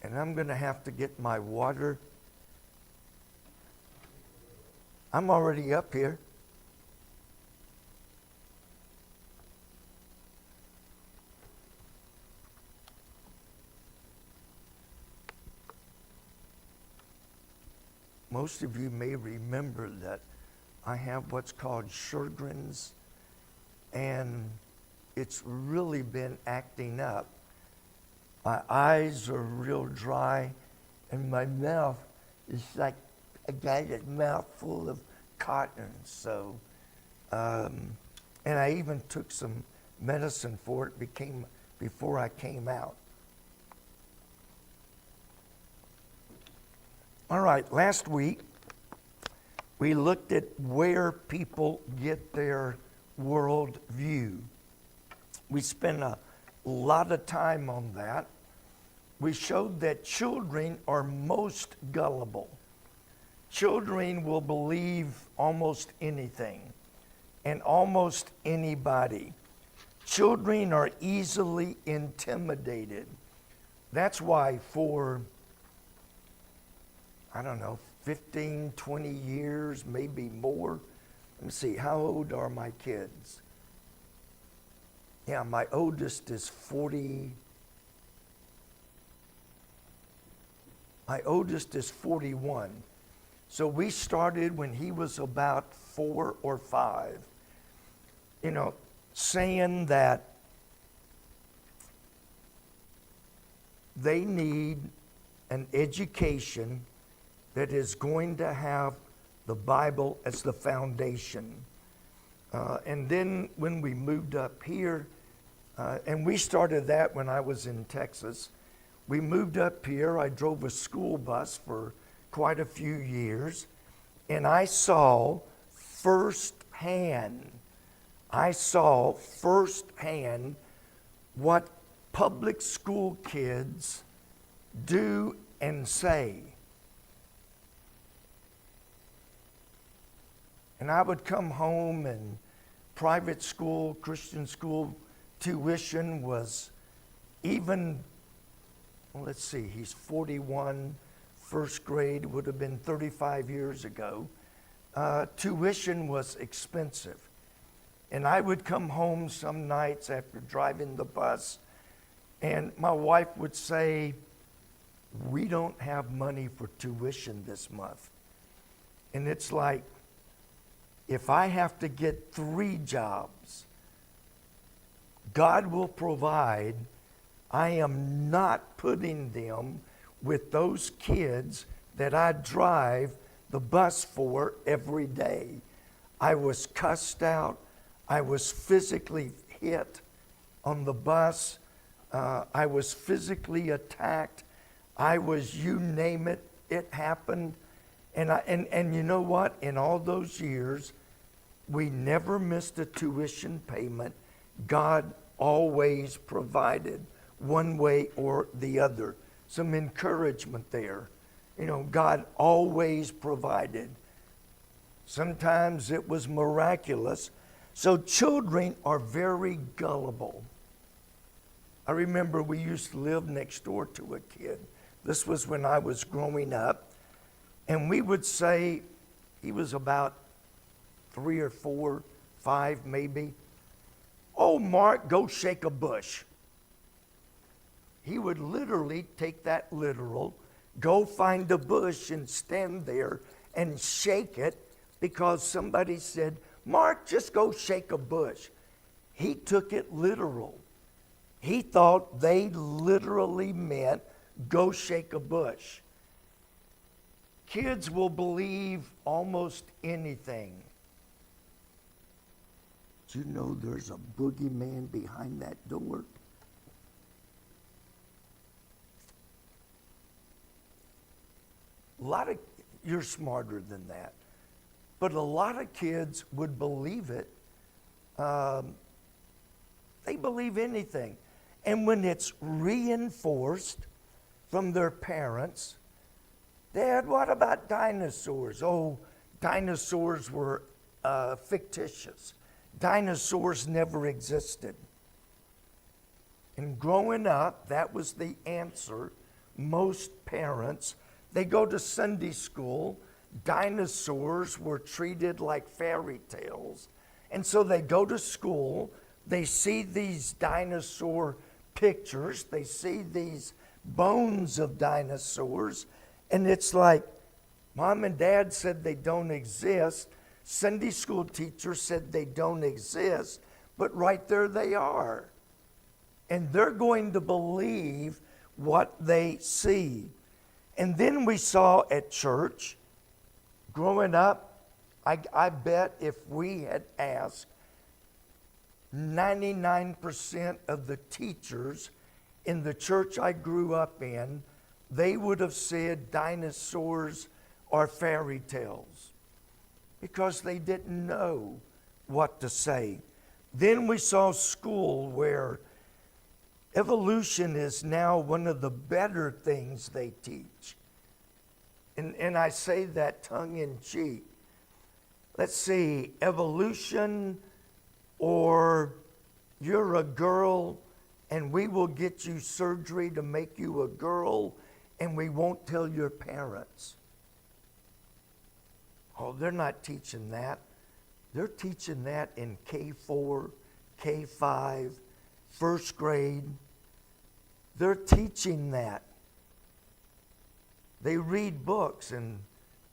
And I'm going to have to get my water. I'm already up here. Most of you may remember that I have what's called Sjogren's, and it's really been acting up. My eyes are real dry, and my mouth is like a guy's mouth full of cotton. So, and I even took some medicine for it before I came out. All right, last week we looked at where people get their world view. We spent a lot of time on that. We showed that children are most gullible. Children will believe almost anything and almost anybody. Children are easily intimidated. That's why for, 15, 20 years, maybe more. Let me see, how old are my kids? Yeah, my oldest is 40. My oldest is 41. So we started when he was about 4 or 5, saying that they need an education that is going to have the Bible as the foundation. And then when we moved up here, and we started that when I was in Texas, we moved up here. I drove a school bus for quite a few years, and I saw firsthand what public school kids do and say. And I would come home, and private school, Christian school tuition was even, let's see, he's 41, first grade would have been 35 years ago. Tuition was expensive. And I would come home some nights after driving the bus, and my wife would say, "We don't have money for tuition this month." And it's like, if I have to get 3 jobs, God will provide. I am not putting them with those kids that I drive the bus for every day. I was cussed out. I was physically hit on the bus. I was physically attacked. I was, you name it, it happened. And you know what? In all those years, we never missed a tuition payment. God always provided one way or the other. Some encouragement there. God always provided. Sometimes it was miraculous. So children are very gullible. I remember we used to live next door to a kid. This was when I was growing up. And we would say, he was about 3 or 4, 5 maybe. "Oh, Mark, go shake a bush." He would literally take that literal, go find a bush and stand there and shake it because somebody said, "Mark, just go shake a bush." He took it literal. He thought they literally meant go shake a bush. Kids will believe almost anything. Do you know there's a boogeyman behind that door? You're smarter than that. But a lot of kids would believe it. They believe anything. And when it's reinforced from their parents, "Dad, what about dinosaurs?" "Oh, dinosaurs were fictitious. Dinosaurs never existed." And growing up, that was the answer most parents, they go to Sunday school. Dinosaurs were treated like fairy tales. And so they go to school, they see these dinosaur pictures, they see these bones of dinosaurs, and it's like, Mom and Dad said they don't exist. Sunday school teacher said they don't exist, but right there they are. And they're going to believe what they see. And then we saw at church, growing up, I bet if we had asked 99% of the teachers in the church I grew up in, they would have said dinosaurs are fairy tales because they didn't know what to say. Then we saw school where evolution is now one of the better things they teach. And I say that tongue in cheek. Let's see, evolution, or you're a girl and we will get you surgery to make you a girl and we won't tell your parents. Oh, they're not teaching that. They're teaching that in K4, K5, first grade. They're teaching that. They read books and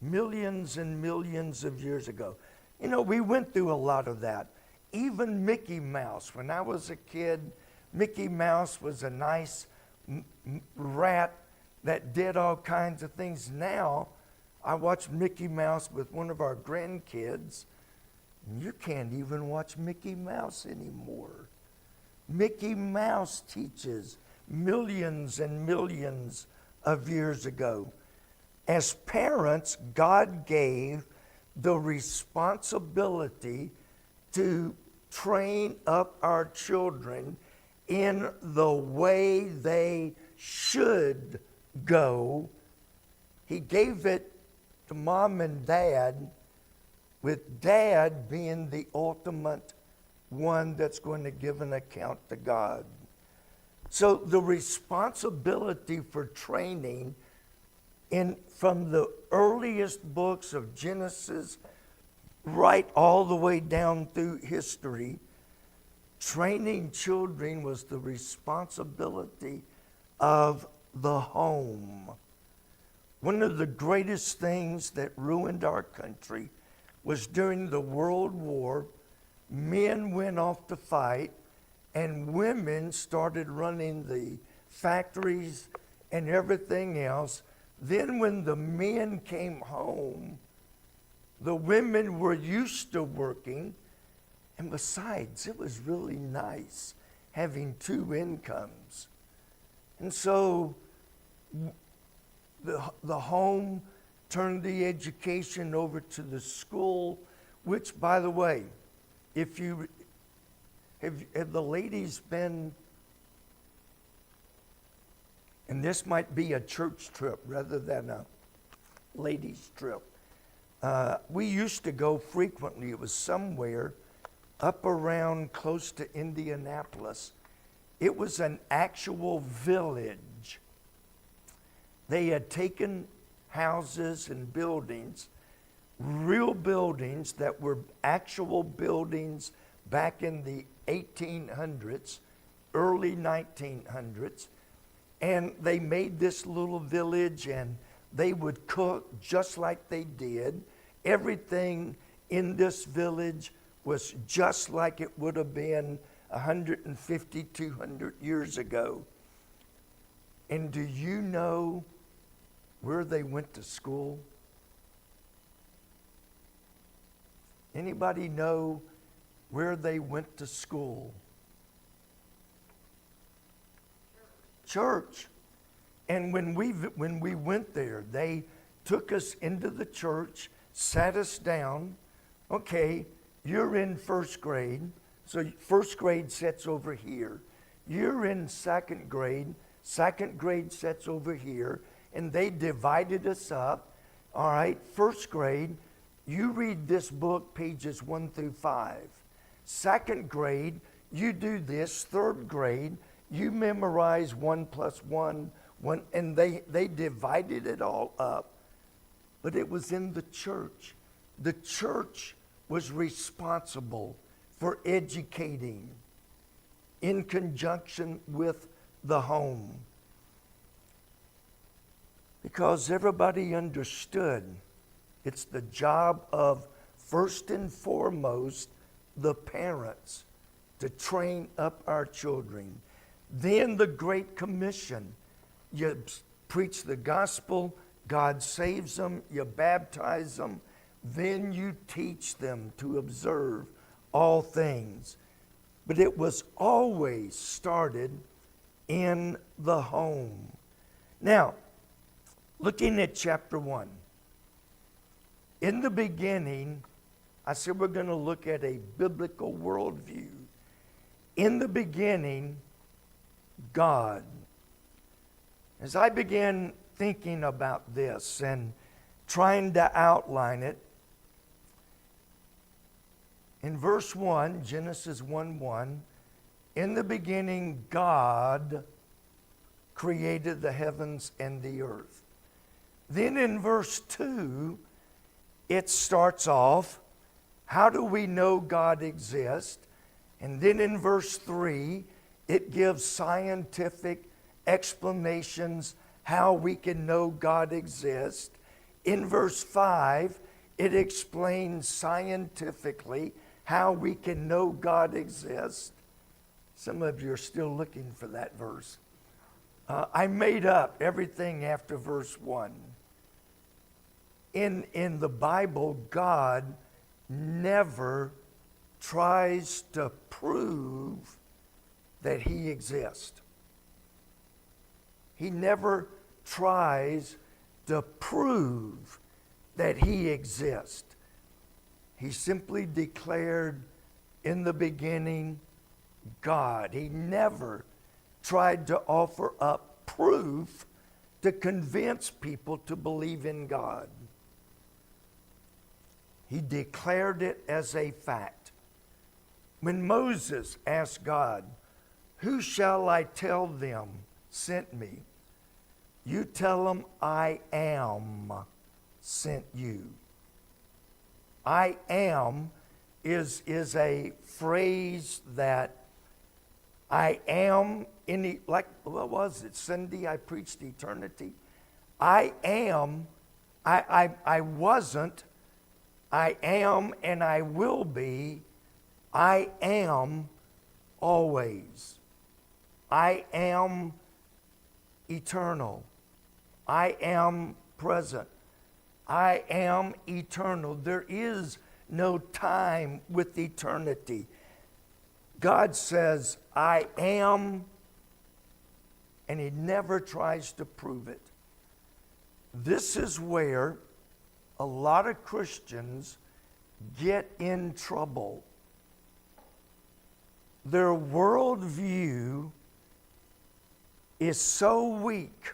millions of years ago. You know, we went through a lot of that. Even Mickey Mouse. When I was a kid, Mickey Mouse was a nice rat that did all kinds of things. Now, I watch Mickey Mouse with one of our grandkids. You can't even watch Mickey Mouse anymore. Mickey Mouse teaches millions and millions of years ago. As parents, God gave the responsibility to train up our children in the way they should go. He gave it to Mom and Dad, with Dad being the ultimate one that's going to give an account to God. So the responsibility for training from the earliest books of Genesis right all the way down through history, training children was the responsibility of the home. One of the greatest things that ruined our country was during the World War, men went off to fight and women started running the factories and everything else. Then when the men came home, the women were used to working, and besides, it was really nice having two incomes. And so the home turned the education over to the school, which, by the way, if you have the ladies been, and this might be a church trip rather than a ladies trip. We used to go frequently. It was somewhere up around close to Indianapolis. It was an actual village. They had taken houses and buildings, real buildings that were actual buildings back in the 1800s, early 1900s, and they made this little village, and they would cook just like they did. Everything in this village was just like it would have been 150, 200 years ago. And do you know where they went to school? Anybody know where they went to school? Church. And when we went there, they took us into the church, sat us down. Okay, you're in first grade, so first grade sits over here. You're in second grade sits over here, and they divided us up. All right, first grade, you read this book, pages 1 through 5. Second grade, you do this. Third grade, you memorize 1 + 1 And they divided it all up, but it was in the church. The church was responsible for educating in conjunction with the home, because everybody understood it's the job of, first and foremost, the parents to train up our children. Then the Great Commission. You preach the gospel, God saves them, you baptize them, then you teach them to observe all things. But it was always started in the home. Now, looking at chapter 1. In the beginning, I said we're going to look at a biblical worldview. In the beginning, God. As I began thinking about this and trying to outline it, in verse 1, Genesis 1:1, in the beginning God created the heavens and the earth. Then in verse 2, it starts off, how do we know God exists? And then in verse 3, it gives scientific explanations how we can know God exists. In verse 5, it explains scientifically how we can know God exists. Some of you are still looking for that verse. I made up everything after verse 1. In the Bible, God never tries to prove that He exists. He never tries to prove that He exists. He simply declared in the beginning God. He never tried to offer up proof to convince people to believe in God. He declared it as a fact. When Moses asked God, "Who shall I tell them sent me?" You tell them, "I am sent you." I am is a phrase that I am like, what was it? Sunday I preached eternity. I am, I wasn't, I am and I will be. I am always. I am eternal. I am present. I am eternal. There is no time with eternity. God says, I am, and He never tries to prove it. This is where a lot of Christians get in trouble. Their worldview is so weak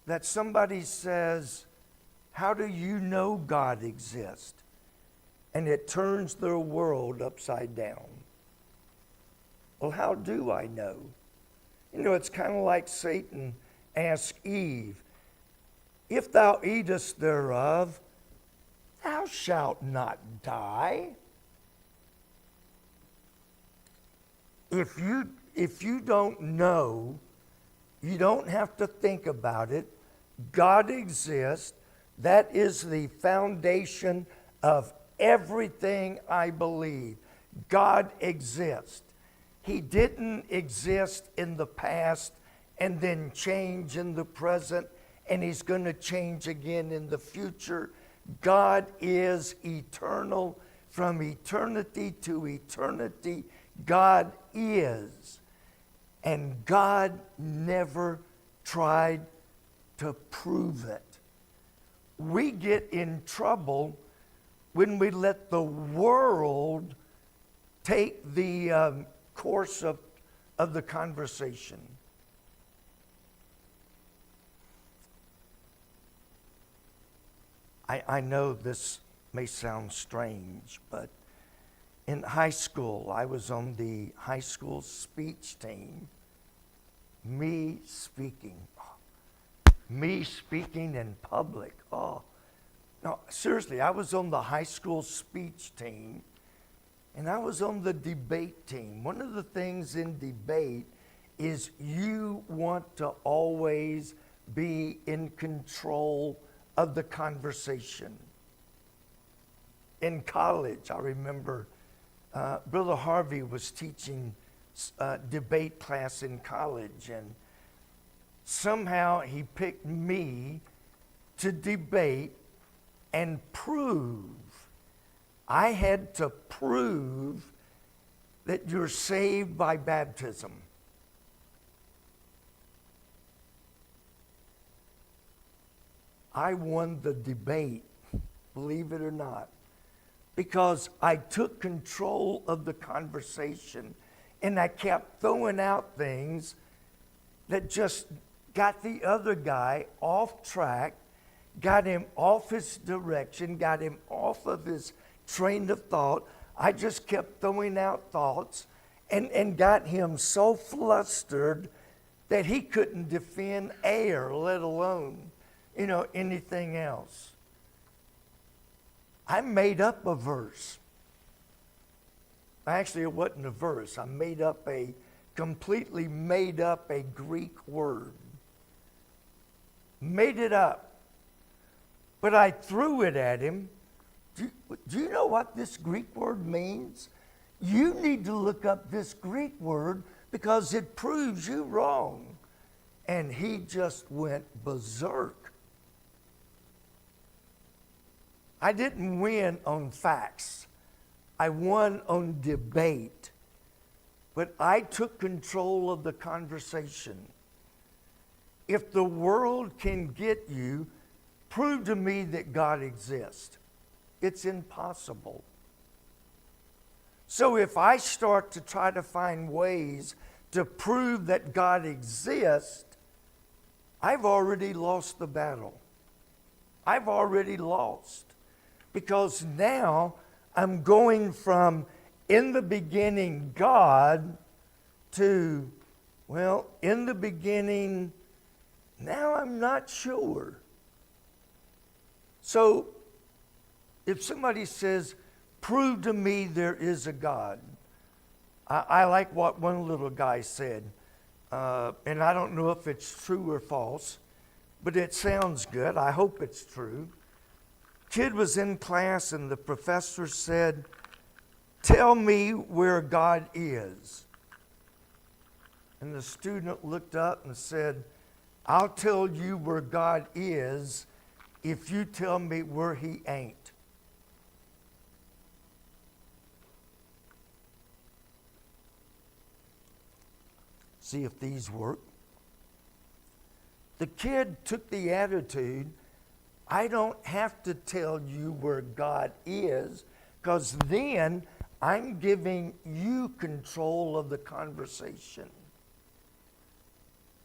that somebody says, "How do you know God exists?" And it turns their world upside down. Well, how do I know? You know, it's kind of like Satan asked Eve, "If thou eatest thereof, thou shalt not die." If you don't know, you don't have to think about it. God exists. That is the foundation of everything I believe. God exists. He didn't exist in the past and then change in the present, and He's going to change again in the future. God is eternal. From eternity to eternity, God is. And God never tried to prove it. We get in trouble when we let the world take the course of the conversation. I know this may sound strange, but in high school, I was on the high school speech team. Me speaking. Me speaking in public. Oh. No, seriously, I was on the high school speech team, and I was on the debate team. One of the things in debate is you want to always be in control of the conversation. In college, I remember Brother Harvey was teaching debate class in college, and somehow he picked me to debate and prove. I had to prove that you're saved by baptism. I won the debate, believe it or not, because I took control of the conversation and I kept throwing out things that just got the other guy off track, got him off his direction, got him off of his train of thought. I just kept throwing out thoughts and got him so flustered that he couldn't defend air, let alone, anything else. I made up a verse. Actually, it wasn't a verse. I completely made up a Greek word. Made it up. But I threw it at him. Do you know what this Greek word means? You need to look up this Greek word because it proves you wrong. And he just went berserk. I didn't win on facts. I won on debate. But I took control of the conversation. If the world can get you, prove to me that God exists. It's impossible. So if I start to try to find ways to prove that God exists, I've already lost the battle. I've already lost. Because now I'm going from in the beginning God to, in the beginning, now I'm not sure. So if somebody says, prove to me there is a God, I like what one little guy said, and I don't know if it's true or false, but it sounds good. I hope it's true. Kid was in class and the professor said, tell me where God is. And the student looked up and said, I'll tell you where God is if you tell me where he ain't. See if these work. The kid took the attitude, I don't have to tell you where God is, because then I'm giving you control of the conversation.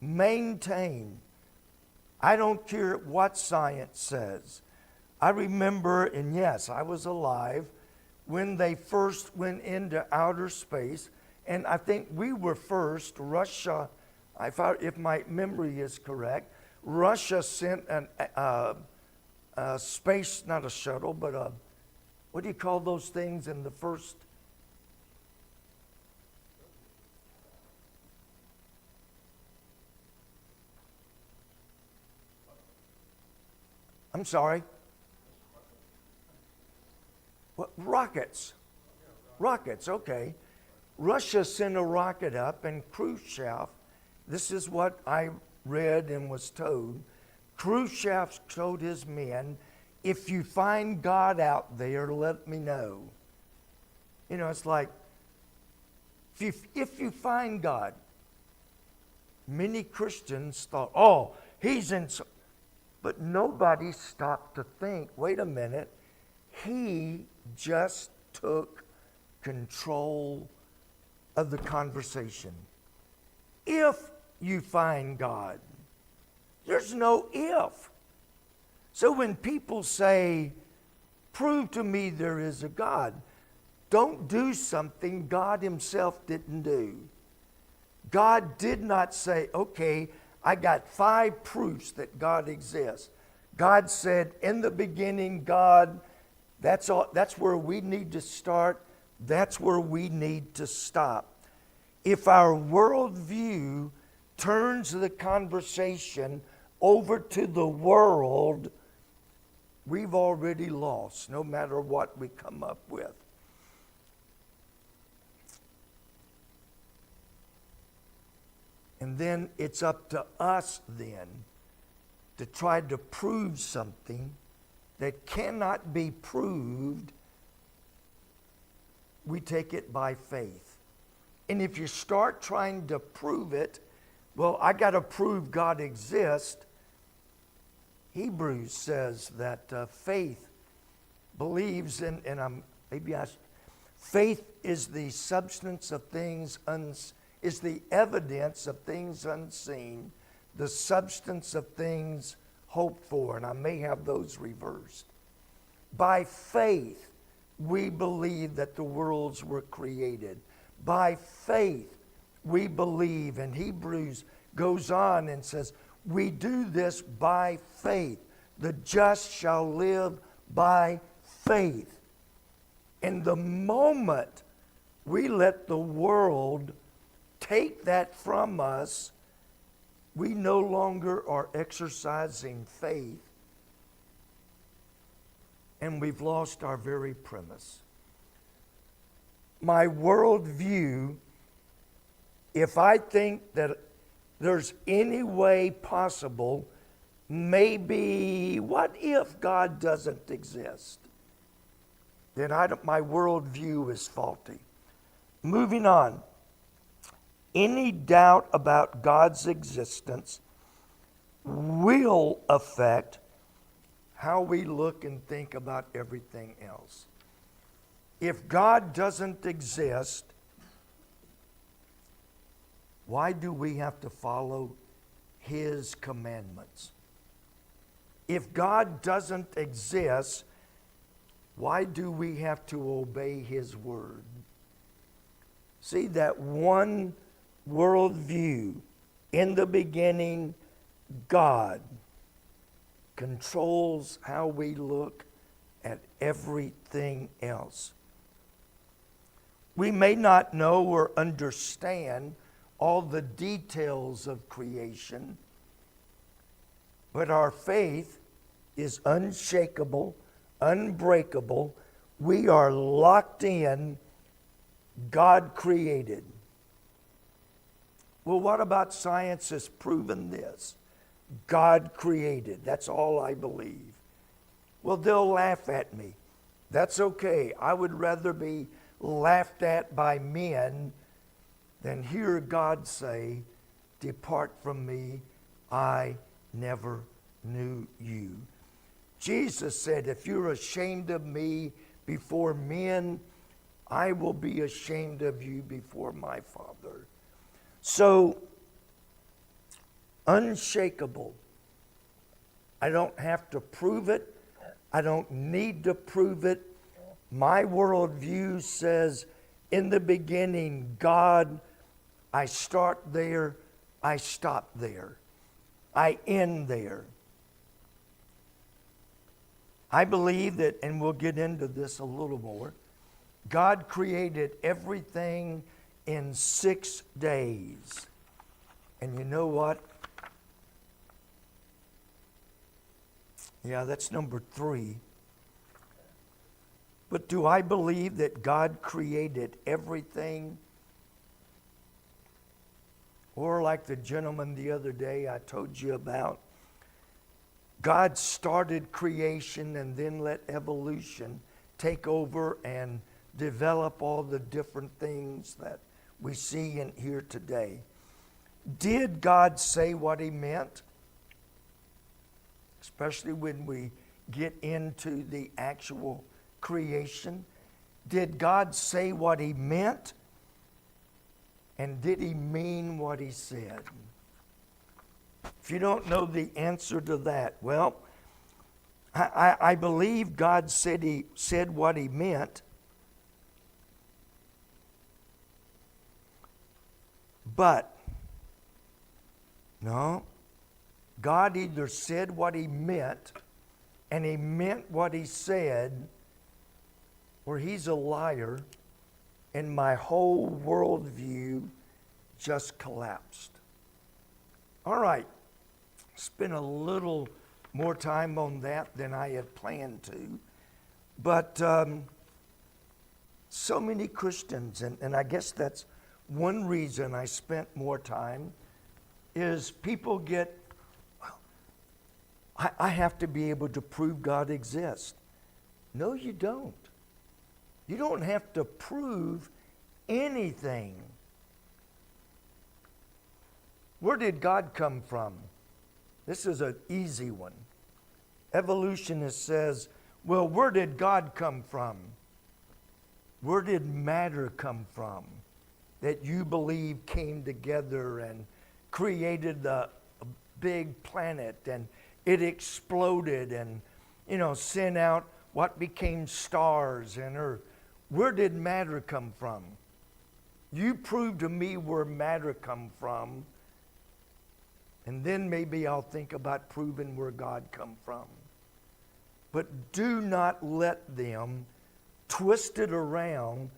Maintain. I don't care what science says. I remember, and yes, I was alive, when they first went into outer space, and I think we were first. Russia, if my memory is correct, Russia sent a space, not a shuttle, but what do you call those things in the first? I'm sorry. What, rockets. Rockets, okay. Russia sent a rocket up, and Khrushchev, this is what I read and was told, Khrushchev told his men, if you find God out there, let me know. It's like, if you find God, many Christians thought, he's in... But nobody stopped to think, wait a minute, he just took control of the conversation. If you find God, there's no if. So when people say, prove to me there is a God, don't do something God himself didn't do. God did not say, okay, I got 5 proofs that God exists. God said, in the beginning, God, that's all, that's where we need to start. That's where we need to stop. If our worldview turns the conversation over to the world, we've already lost, no matter what we come up with. And then it's up to us then to try to prove something that cannot be proved. We take it by faith. And if you start trying to prove it, well, I got to prove God exists. Hebrews says that faith believes in, faith is the substance of things is the evidence of things unseen, the substance of things hoped for. And I may have those reversed. By faith, we believe that the worlds were created. By faith, we believe, and Hebrews goes on and says, we do this by faith. The just shall live by faith. And the moment we let the world take that from us, we no longer are exercising faith, and we've lost our very premise. My worldview, if I think that there's any way possible, maybe, what if God doesn't exist? Then my worldview is faulty. Moving on. Any doubt about God's existence will affect how we look and think about everything else. If God doesn't exist, why do we have to follow His commandments? If God doesn't exist, why do we have to obey His word? See, that one worldview, in the beginning, God controls how we look at everything else. We may not know or understand all the details of creation, but our faith is unshakable, unbreakable. We are locked in. God created. Well, what about science has proven this? God created. That's all I believe. Well, they'll laugh at me. That's okay. I would rather be laughed at by men than hear God say, "Depart from me, I never knew you." Jesus said, if you're ashamed of me before men, I will be ashamed of you before my Father. So, unshakable. I don't have to prove it. I don't need to prove it. My worldview says, in the beginning, God, I start there, I stop there, I end there. I believe that, and we'll get into this a little more, God created everything in 6 days. And you know what? Yeah, that's number 3. But do I believe that God created everything? Or like the gentleman the other day I told you about, God started creation and then let evolution take over and develop all the different things that we see in here today. Did God say what He meant? Especially when we get into the actual creation. Did God say what He meant? And did He mean what He said? If you don't know the answer to that, well, I believe God said what He meant. But No. God either said what he meant, and he meant what he said, or he's a liar, and my whole worldview just collapsed. All right. Spent a little more time on that than I had planned to. But so many Christians, and I guess that's one reason I spent more time, is people get, I have to be able to prove God exists. No, you don't. You don't have to prove anything. Where did God come from? This is an easy one. Evolutionist says, well, where did God come from? Where did matter come from that you believe came together and created a big planet, and it exploded and, sent out what became stars and Earth? Where did matter come from? You prove to me where matter come from, and then maybe I'll think about proving where God come from. But do not let them twist it around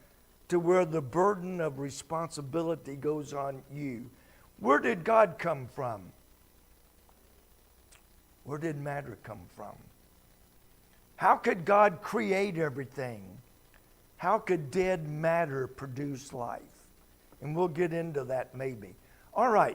to where the burden of responsibility goes on you. Where did God come from? Where did matter come from? How could God create everything? How could dead matter produce life? And we'll get into that maybe. All right.